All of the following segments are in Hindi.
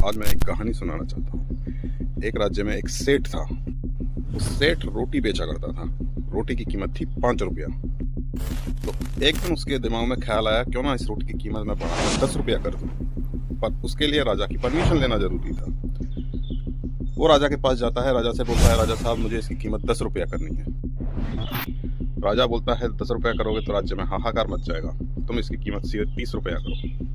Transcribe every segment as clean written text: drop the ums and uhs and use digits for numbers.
आज मैं एक कहानी सुनाना चाहता हूँ। एक राज्य में एक सेठ था। उस सेठ रोटी बेचा करता था। रोटी की कीमत थी 5 रुपया। तो एक दिन उसके दिमाग में ख्याल आया, क्यों ना इस रोटी की कीमत मैं बढ़ाकर 10 रुपया कर दूँ। पर उसके लिए राजा की परमिशन लेना जरूरी था। वो राजा के पास जाता है, राजा से बोलता है, राजा साहब मुझे इसकी कीमत 10 रुपया करनी है। राजा बोलता है 10 रुपया करोगे तो राज्य में हाहाकार मच जाएगा, तुम इसकी कीमत सीधे 30 रुपया करो।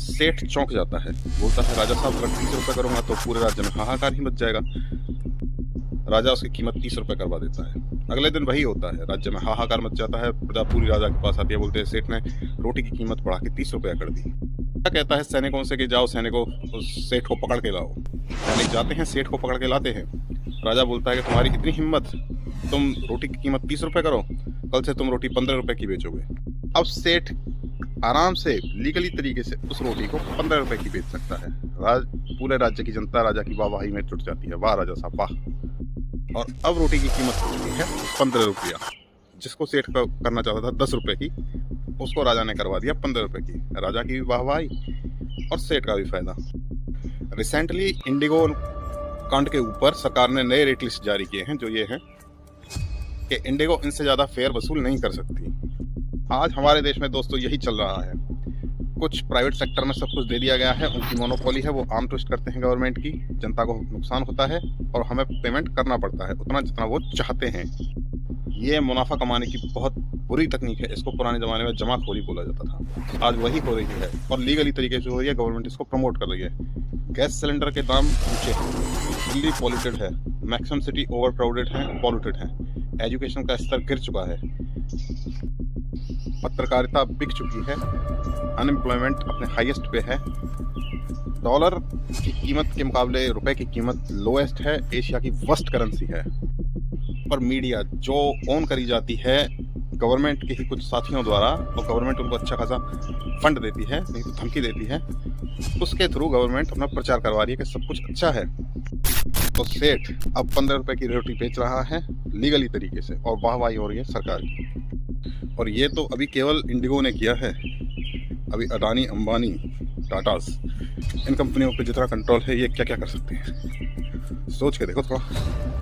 सेठ चौंक जाता है, बोलता है राजा साहब अगर 30 रुपये करूंगा तो पूरे राज्य में हाहाकार ही मच जाएगा। राजा उसकी कीमत 30 रुपये करवा देता है। अगले दिन वही होता है, राज्य में हाहाकार मच जाता है। प्रजा पूरी राजा के पास आती है, बोलते हैं सेठ ने रोटी की कीमत बढ़ा के 30 रुपया कर दी। क्या कहता है सैनिकों से कि जाओ सैनिकों उस सेठ को पकड़ के लाओ। सैनिक जाते हैं, सेठ को पकड़ के लाते हैं। राजा बोलता है कि तुम्हारी इतनी हिम्मत, तुम रोटी की कीमत 30 रुपये करो, कल से तुम रोटी 15 रुपये की बेचोगे। अब सेठ आराम से लीगली तरीके से उस रोटी को 15 रुपये की बेच सकता है। पूरे राज्य की जनता राजा की वाहवाही में जुट जाती है, वाह राजा साहब वाह। और अब रोटी की कीमत होती है 15 रुपया। जिसको सेठ का करना चाहता था 10 रुपये की, उसको राजा ने करवा दिया 15 रुपये की। राजा की भी वाहवाही और सेठ का भी फायदा। रिसेंटली इंडिगो कांड के ऊपर सरकार ने नए रेट लिस्ट जारी किए हैं, जो ये हैं कि इंडिगो इनसे ज़्यादा फेयर वसूल नहीं कर सकती। आज हमारे देश में दोस्तों यही चल रहा है। कुछ प्राइवेट सेक्टर में सब कुछ दे दिया गया है, उनकी मोनोपोली है, वो आर्म ट्विस्ट करते हैं गवर्नमेंट की। जनता को नुकसान होता है और हमें पेमेंट करना पड़ता है उतना जितना वो चाहते हैं। ये मुनाफा कमाने की बहुत बुरी तकनीक है। इसको पुराने ज़माने में जमाखोरी बोला जाता था, आज वही हो रही है और लीगली तरीके से हो रही है। गवर्नमेंट इसको प्रमोट कर रही है। गैस सिलेंडर के दाम ऊँचे हैं, दिल्ली पॉल्यूटेड है, मैक्सिमम सिटी ओवर क्राउडेड है, पॉल्यूटेड है, एजुकेशन का स्तर गिर चुका है, पत्रकारिता बिक चुकी है, अनएम्प्लॉयमेंट अपने हाईएस्ट पे है, डॉलर की कीमत के मुकाबले रुपए की कीमत लोएस्ट है, एशिया की वर्स्ट करेंसी है। पर मीडिया जो ओन करी जाती है गवर्नमेंट के ही कुछ साथियों द्वारा, और गवर्नमेंट उनको अच्छा खासा फंड देती है, नहीं तो धमकी देती है, उसके थ्रू गवर्नमेंट अपना प्रचार करवा रही है कि सब कुछ अच्छा है। तो सेठ अब 15 रुपए की रोटी बेच रहा है लीगली तरीके से और वाहवाही हो रही है सरकार की। और ये तो अभी केवल इंडिगो ने किया है, अभी अडानी, अंबानी, टाटास, इन कंपनियों पे जितना कंट्रोल है, ये क्या क्या कर सकते हैं, सोच के देखो थोड़ा।